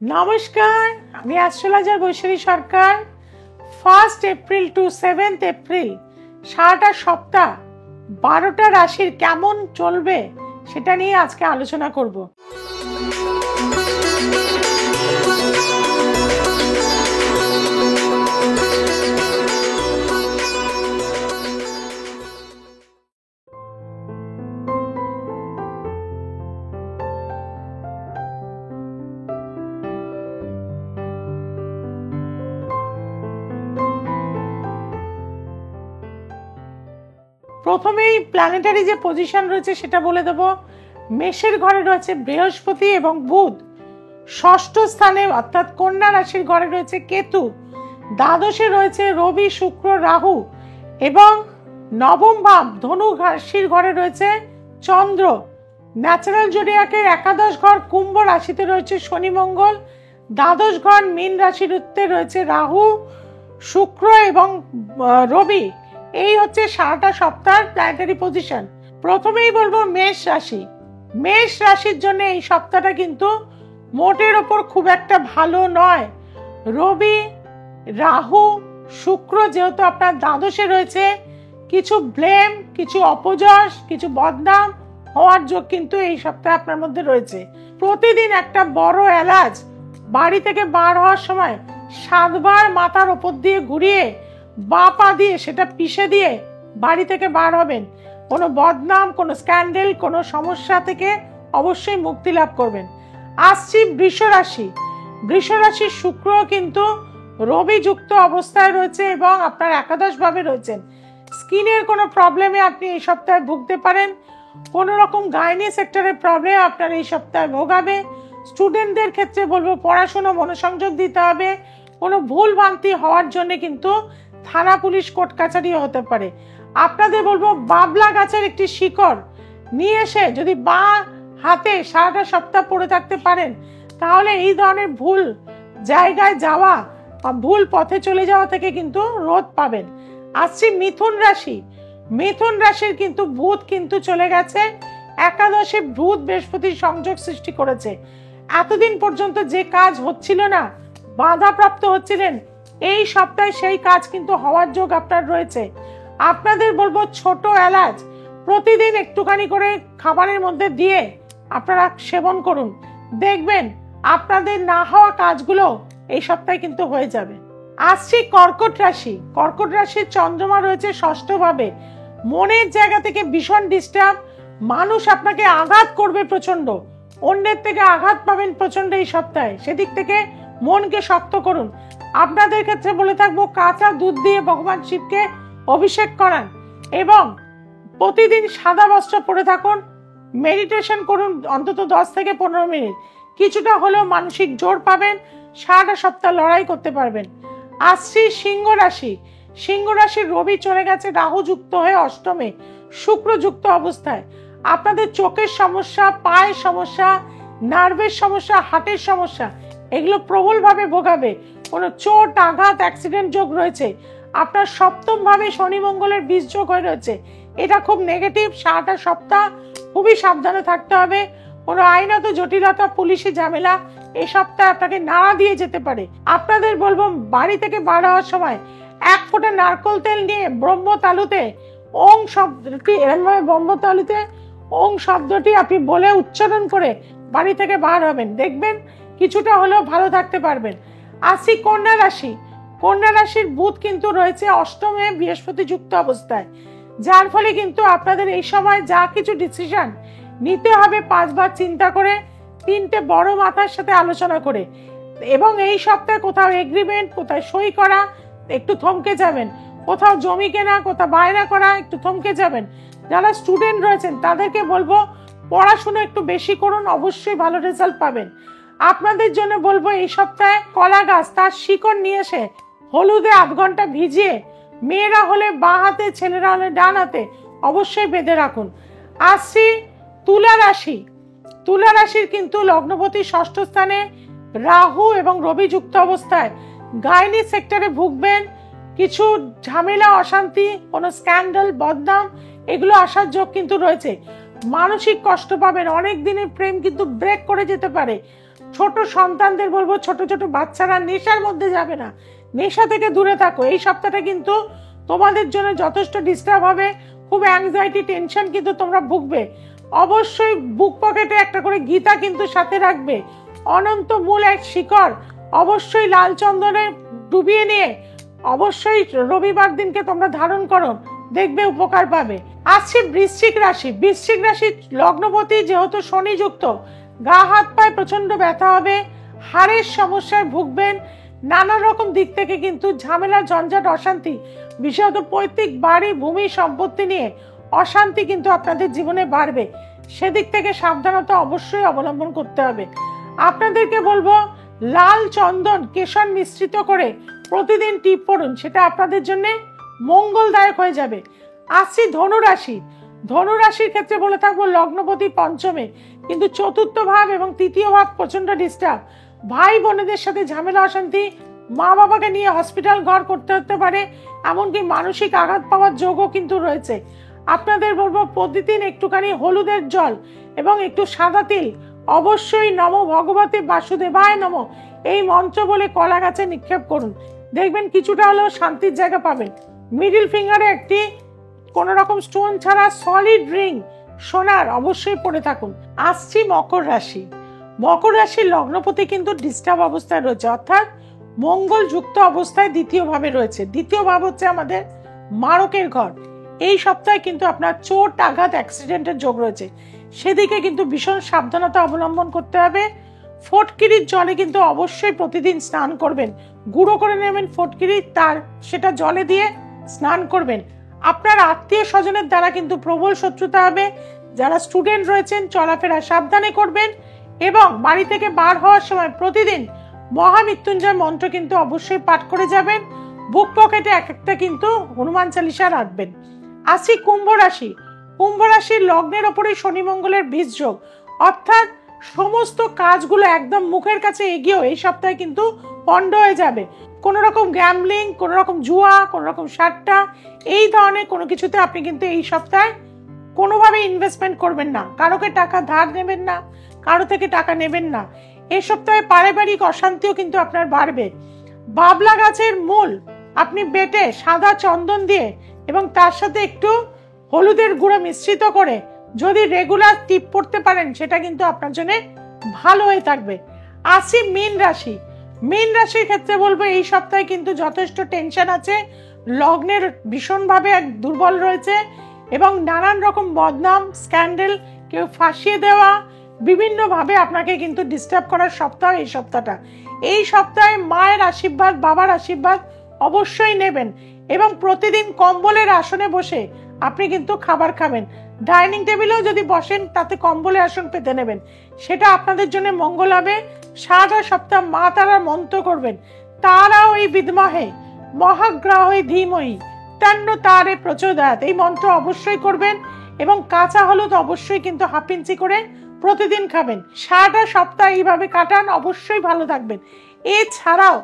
নমস্কার, আমি অ্যাস্ট্রোলজার বৈশালী সরকার। 1 April two 7 April সারাটা সপ্তাহ 12টা রাশির কেমন চলবে সেটা নিয়ে আজকে আলোচনা করব। প্রথমেই প্ল্যানেটারি যে পজিশন রয়েছে সেটা বলে দেব। মেষের ঘরে রয়েছে বৃহস্পতি এবং বুধ, ষষ্ঠ স্থানে অর্থাৎ কন্যা রাশির ঘরে রয়েছে কেতু, দ্বাদশে রয়েছে রবি, শুক্র, রাহু এবং নবম ভাব ধনু রাশির ঘরে রয়েছে চন্দ্র। ন্যাচারাল জোডিয়াকের একাদশ ঘর কুম্ভ রাশিতে রয়েছে শনি, মঙ্গল। দ্বাদশ ঘর মীন রাশির উত্তরে রয়েছে রাহু, শুক্র এবং রবি। এই হচ্ছে সারাটা সপ্তাহের প্ল্যানেটারি পজিশন। প্রথমেই বলবো মেষ রাশি। মেষ রাশির জন্য এই সপ্তাহটা কিন্তু মোটের ওপর খুব একটা ভালো নয়। রবি, রাহু, শুক্র যেহেতু আপনার দ্বাদশে রয়েছে, কিছু ব্লেম, কিছু অপযশ, কিছু বদনাম হওয়ার যোগ কিন্তু এই সপ্তাহে আপনার মধ্যে রয়েছে। প্রতিদিন একটা বড় এলাচ বাড়ি থেকে বার হওয়ার সময় 7 বার মাথার ওপর দিয়ে ঘুরিয়ে বাঁ পা দিয়ে সেটা পিষে দিয়ে বাড়ি থেকে বার হবেন। কোনো বদনাম, কোনো স্ক্যান্ডেল, কোনো সমস্যা থেকে অবশ্যই মুক্তি লাভ করবেন। আসছি বৃষ রাশি। বৃষ রাশির শুক্র কিন্তু রবি যুক্ত অবস্থায় রয়েছে এবং আপনার একাদশ ভাবে রয়েছেন। স্কিনের কোনো প্রবলেমে আপনি এই সপ্তাহে ভুগতে পারেন। কোনো রকম গাইনি সেক্টরের প্রবলেম আপনার এই সপ্তাহে ভোগাবে। স্টুডেন্টদের ক্ষেত্রে বলবো পড়াশোনা মনোসংযোগ দিতে হবে। কোনো ভুল ভ্রান্তি হওয়ার জন্য কিন্তু থানা, পুলিশ, কোর্ট কাছারিও হতে পারে। আপনাদের বলবো বাবলা গাছের একটি শিকড় নিয়ে এসে যদি বাঁ হাতে সারাটা সপ্তাহ পড়ে থাকতে পারেন তাহলে এই ধরনের ভুল জায়গায় যাওয়া বা ভুল পথে চলে যাওয়া থেকে কিন্তু রোধ পাবেন। আসছি মিথুন রাশি। মিথুন রাশির কিন্তু বুধ কিন্তু চলে গেছে একাদশে। বুধ বৃহস্পতির সংযোগ সৃষ্টি করেছে। এতদিন পর্যন্ত যে কাজ হচ্ছিল না, বাধাপ্রাপ্ত হচ্ছিলেন, এই সপ্তাহে সেই কাজ কিন্তু হওয়ার যোগ আপনার রয়েছে। আপনাদের বলবো ছোট এলাচ প্রতিদিন একটুখানি করে খাবারের মধ্যে দিয়ে আপনারা সেবন করুন, দেখবেন আপনাদের না হওয়া কাজগুলো এই সপ্তাহে কিন্তু হয়ে যাবে। আসছি কর্কট রাশি। কর্কট রাশির চন্দ্রমা রয়েছে ষষ্ঠ ভাবে। মনের জায়গা থেকে ভীষণ ডিস্টার্ব, মানুষ আপনাকে আঘাত করবে প্রচন্ড, অন্যের থেকে আঘাত পাবেন প্রচন্ড এই সপ্তাহে। সেদিক থেকে মনকে শক্ত করুন। আপনাদের ক্ষেত্রে বলে থাকবো কাঁচা দুধ দিয়ে ভগবান শিবকে অভিষেক করান এবং প্রতিদিন সাদা বস্ত্র পরে থাকুন। মেডিটেশন করুন অন্তত 10 থেকে 15 মিনিট। কিছুটা হলেও মানসিক জোর পাবেন, সারাটা সপ্তাহ লড়াই করতে পারবেন। আসছি সিংহ রাশি। সিংহ রাশির রবি চলে গেছে রাহু যুক্ত হয়ে অষ্টমে, শুক্র যুক্ত অবস্থায়। আপনাদের চোখের সমস্যা, পায়ের সমস্যা, নার্ভের সমস্যা, হার্টের সমস্যা এগুলো প্রবলভাবে ভোগাবে। কোনো চোট, আঘাত, অ্যাক্সিডেন্ট যোগ রয়েছে। আপনার সপ্তম ভাবে শনি মঙ্গলের বীজ যোগ হয়ে রয়েছে। এটা খুব নেগেটিভ। সারাটা সপ্তাহ খুবই সাবধানে থাকতে হবে। কোনো আইনত জটিলতা, পুলিশি ঝামেলা এই সপ্তাহে আপনাকে নাড়া দিয়ে যেতে পারে। আপনাদের বলবো বাড়ি থেকে বার হওয়ার সময় 1 ফোঁটা নারকেল তেল নিয়ে ব্রহ্মতালুতে ওং শব্দটি এরকমভাবে ব্রহ্মতালুতে ওং শব্দটি আপনি বলে উচ্চারণ করে বাড়ি থেকে বার হবেন, দেখবেন কিছুটা হলেও ভালো থাকতে পারবেন। আসি কন্যা রাশি। কন্যা রাশির বুধ কিন্তু রয়েছে অষ্টমে বৃহস্পতি যুক্ত অবস্থায়, যার ফলে কিন্তু আপনাদের এই সময় যা কিছু ডিসিশন নিতে হবে 5 বার চিন্তা করে, 3টে বড় মাথার সাথে আলোচনা করে। এবং এই সপ্তাহে কোথাও এগ্রিমেন্ট, কোথায় সই করা, একটু থমকে যাবেন। কোথাও জমি কেনা, কোথাও বায়না করা, একটু থমকে যাবেন। যারা স্টুডেন্ট রয়েছেন তাদেরকে বলবো পড়াশোনা একটু বেশি করুন, অবশ্যই ভালো রেজাল্ট পাবেন। আপনাদের জন্য বলবো এই সপ্তাহে কলা গাছ তার শিকড় নিয়ে এসে হলুদে 8 ঘন্টা ভিজিয়ে মেয়েরা হলে বাঁ হাতে, ছেলেরা হলে ডান হাতে অবশ্যই বেঁধে রাখুন। আসছি তুলা রাশি। তুলা রাশির কিন্তু লগ্নপতি ষষ্ঠ স্থানে রাহু এবং রবি যুক্ত অবস্থায়। গাইনি সেক্টরে ভুগবেন, কিছু ঝামেলা, অশান্তি, কোনো স্ক্যান্ডাল, বদনাম এগুলো আসার যোগ কিন্তু রয়েছে। মানসিক কষ্ট পাবেন, অনেক দিনের প্রেম কিন্তু ব্রেক করে যেতে পারে। ছোট সন্তানদের বলবো, ছোট ছোট বাচ্চারা নেশার মধ্যে যাবে না, নেশা থেকে দূরে থাকো। এই সপ্তাহটা কিন্তু তোমাদের জন্য যথেষ্ট ডিস্টার্ব হবে, খুব অ্যাংজাইটি টেনশন কিন্তু তোমরা ভুগবে। অবশ্যই বুক পকেটে একটা করে গীতা কিন্তু সাথে রাখবে। অনন্ত মূল এক শিকড় অবশ্যই লাল চন্দনে ডুবিয়ে নিয়ে অবশ্যই রবিবার দিনকে তোমরা ধারণ করো, দেখবে উপকার পাবে। আসছে বৃশ্চিক রাশি। বৃশ্চিক রাশি লগ্নপতি যেহেতু শনি যুক্ত, গা হাত পায়ে প্রচন্ড ব্যথা হবে, হাড়ের সমস্যায় ভুগবেন, নানা রকম দিক থেকে কিন্তু ঝামেলা ঝঞ্ঝাট অশান্তি, বিশেষত পৈতৃক বাড়ি ভূমি সম্পত্তি নিয়ে অশান্তি কিন্তু আপনাদের জীবনে বাড়বে। সেদিক থেকে সাবধানতা অবশ্যই অবলম্বন করতে হবে। আপনাদেরকে বলবো লাল চন্দন কেশর মিশ্রিত করে প্রতিদিন টিপ পড়ুন, সেটা আপনাদের জন্য মঙ্গলদায়ক হয়ে যাবে। আসছি ধনুরাশি। ধনুরাশির ক্ষেত্রে বলে থাকবো লগ্নপতি পঞ্চমে, কিন্তু চতুর্থ ভাব এবং তৃতীয় ভাব প্রচন্ড ডিস্টার্ব। ভাই বোনেদের সাথে ঝামেলা অশান্তি, মা বাবাকে নিয়ে হসপিটাল ঘর করতে হতে পারে, এমনকি মানসিক আঘাত পাওয়ার যোগও কিন্তু রয়েছে। আপনাদের বলবো প্রতিদিন একটুখানি হলুদের জল এবং একটু সাদা তিল অবশ্যই নমো ভগবতে বাসুদেবায় নমো এই মন্ত্র বলে কলা গাছে নিক্ষেপ করুন, দেখবেন কিছুটা হলেও শান্তির জায়গা পাবেন। মিডিল ফিঙ্গারে একটি কোন রকম স্টোন ছাড়া সলিড রিং সোনার অবশ্যই পরে থাকুন। আসছি মকর রাশি। মকর রাশির লগ্নপতি কিন্তু ডিস্টার্ব অবস্থায় রয়েছে, অর্থাৎ মঙ্গল যুক্ত অবস্থায় দ্বিতীয় ভাবে রয়েছে। দ্বিতীয় ভাব হচ্ছে আমাদের মারকের ঘর। এই সপ্তাহে কিন্তু আপনার চোট আঘাত অ্যাক্সিডেন্টের যোগ রয়েছে, সেদিকে কিন্তু ভীষণ সাবধানতা অবলম্বন করতে হবে। ফটকিরির জলে কিন্তু অবশ্যই প্রতিদিন স্নান করবেন, গুঁড়ো করে নেবেন ফটকিরি, তার সেটা জলে দিয়ে স্নান করবেন। আপনার আত্মীয় স্বজনের দ্বারা কিন্তু প্রবল শত্রুতা হবে। যারা স্টুডেন্ট রয়েছেন চলাফেরা সাবধানে করবেন এবং বাড়ি থেকে বার হওয়ার সময় প্রতিদিন মহামৃত্যুঞ্জয় মন্ত্র কিন্তু অবশ্যই পাঠ করে যাবেন। বুক পকেটে এক একটা কিন্তু হনুমান চালিসা রাখবেন। আসি কুম্ভ রাশি। কুম্ভ রাশির লগ্নের ওপরে শনি মঙ্গলের বীজ যোগ, অর্থাৎ সমস্ত কাজগুলো একদম মুখের কাছে এগিয়েও এই সপ্তাহে কিন্তু পণ্ড হয়ে যাবে। কোন রকম গ্যাম্বলিং, কোন রকম জুয়া, কোন রকম সাট্টা, এই ধরনের কোনো কিছুতে আপনি কিন্তু এই সপ্তাহে কোনোভাবে ইনভেস্টমেন্ট করবেন না, কারোকে টাকা ধার নেবেন না, কারো থেকে টাকা নেবেন না। এই সপ্তাহে পারিবারিক অশান্তিও কিন্তু আপনার বাড়বে। বাবলা গাছের মূল আপনি বেটে সাদা চন্দন দিয়ে এবং তার সাথে একটু হলুদের গুঁড়ো মিশ্রিত করে যদি রেগুলার টিপ পড়তে পারেন, সেটা কিন্তু আপনার জন্য ভালো হয়ে থাকবে। আসি মীন রাশি। মীন রাশির ক্ষেত্রে বলবো এই সপ্তাহে কিন্তু যথেষ্ট টেনশন আছে, লগ্নের ভীষণভাবে দুর্বল রয়েছে এবং নানান রকম বদনাম স্ক্যান্ডেল, কেউ ফাঁসিয়ে দেওয়া, বিভিন্ন ভাবে আপনাকে কিন্তু ডিস্টার্ব করার সপ্তাহ এই সপ্তাহটা। এই সপ্তাহে মায়ের আশীর্বাদ, বাবার আশীর্বাদ অবশ্যই নেবেন এবং প্রতিদিন কম্বলের আসনে বসে আপনি কিন্তু খাবার খাবেন। ডাইনিং টেবিলেও যদি বসেন তাতে কম্বলের আসন পেতে নেবেন, সেটা আপনাদের জন্য মঙ্গল হবে। সারা সপ্তাহ মা তারার মন্ত্র করবেন, তারা ওই বিদ্মহে মহাগ্রহে ধীমহি তন্ন তারে প্রচোদয়াৎ, এই মন্ত্র অবশ্যই করবেন এবং কাঁচা হলুদ অবশ্যই কিন্তু হাফ ইঞ্চি করে প্রতিদিন খাবেন। সারাটা সপ্তাহ এইভাবে কাটান, অবশ্যই ভালো থাকবেন। এছাড়াও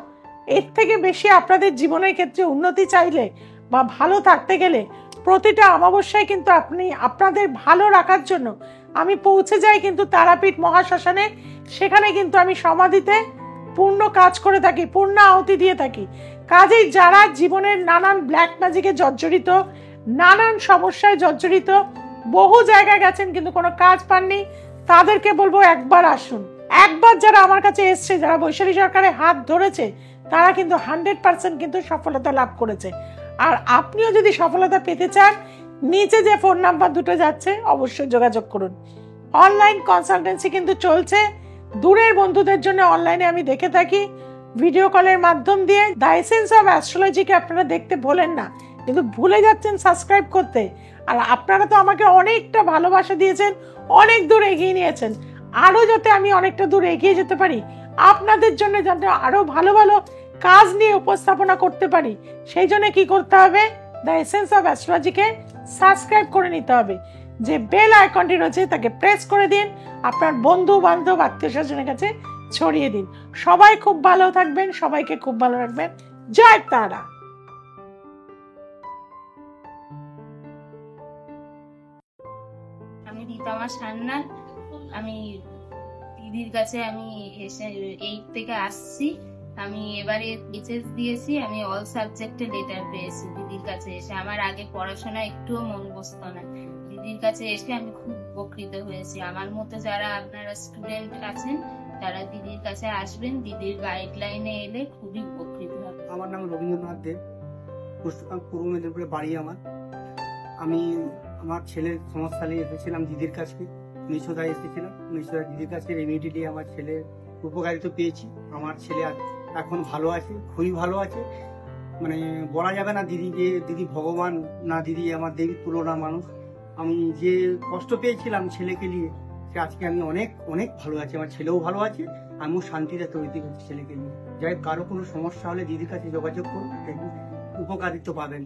এর থেকে বেশি আপনাদের জীবনের ক্ষেত্রে উন্নতি চাইলে বা ভালো থাকতে গেলে প্রতিটা অমাবস্যায় কিন্তু আপনি আপনাদের ভালো রাখার জন্য আমি পৌঁছে যাই কিন্তু তারাপীঠ মহাশ্মশানে। সেখানে কিন্তু আমি সমাধিতে পূর্ণ কাজ করে থাকি, পূর্ণ আহুতি দিয়ে থাকি। কাজেই যারা জীবনের নানান ব্ল্যাক ম্যাজিকে জর্জরিত, নানান সমস্যায় জর্জরিত, বহু জায়গায় গেছেন কিন্তু কোনো কাজ পাননি, তাদেরকে বলবো একবার আসুন। একবার যারা আমার কাছে এসছে, যারা বৈশালী সরকারের হাত ধরেছে, তারা কিন্তু 100% কিন্তু সফলতা লাভ করেছে। আর আপনিও যদি সফলতা পেতে চান, নিচে যে ফোন নাম্বার দুটো যাচ্ছে অবশ্যই যোগাযোগ করুন। অনলাইন কনসালটেন্সি কিন্তু চলছে, দূরের বন্ধুদের জন্য অনলাইনে আমি দেখে থাকি ভিডিও কলের মাধ্যম দিয়ে। দ্য এসেন্স অফ অ্যাস্ট্রোলজিকে আপনারা দেখতে ভোলেন না, কিন্তু ভুলে যাচ্ছেন সাবস্ক্রাইব করতে। আর আপনারা তো আমাকে অনেকটা ভালোবাসা দিয়েছেন, অনেক দূর এগিয়ে নিয়েছেন, আরো যাতে আমি অনেকটা দূর এগিয়ে যেতে পারি, আপনাদের জন্য যাতে আরো ভালো ভালো কাজ নিয়ে উপস্থাপনা করতে পারি, সেই জন্য কি করতে হবে, দ্য এসেন্স অফ অ্যাস্ট্রোলজিকে সাবস্ক্রাইব করে নিতে হবে। যে বেল আইকনটি রয়েছে তাকে প্রেস করে দিন, আপনার বন্ধু বান্ধব আত্মীয় স্বজনের কাছে ছড়িয়ে দিন। সবাই খুব ভালো থাকবেন, সবাইকে খুব ভালো রাখবেন। জয় তারা। আমি রীতমা সান্যাল, আমি দিদির কাছে আমি এসে 8 থেকে আসছি। আমি এবারে এইচএস দিয়েছি, আমি অল সাবজেক্টে লেটার পেয়েছি দিদির কাছে এসে। আমার আগে পড়াশোনা একটুও মন বসতো না, দিদির কাছে এসে আমি খুব উপকৃত হয়েছি। আমার মতো যারা আপনারা স্টুডেন্ট আছেন তারা দিদির কাছে আসবেন, দিদির গাইডলাইনে এলে খুবই উপকৃত হবে। আমার নাম রবীন্দ্রনাথ দেব, পূর্ব মেদিনীপুরে বাড়ি আমার। আমি আমার ছেলের সমস্যা নিয়ে এসেছিলাম দিদির কাছে, মিশোদায় এসেছিলাম। মিশোদা দিদির কাছে ইমিডিয়েটলি আমার ছেলের উপকারিত পেয়েছি। আমার ছেলে এখন ভালো আছে, খুবই ভালো আছে। মানে বলা যাবে না দিদি ভগবান না, দিদি আমার দেবীর তুলনা মানুষ। আমি যে কষ্ট পেয়েছিলাম ছেলেকে নিয়ে, সে আজকে আমি অনেক অনেক ভালো আছি। আমার ছেলেও ভালো আছে, আমিও শান্তিতে তৈরি করছি ছেলেকে নিয়ে। যাই হোক, কারো কোনো সমস্যা হলে দিদির কাছে যোগাযোগ করুন, দেখুন উপকারিত পাবেন।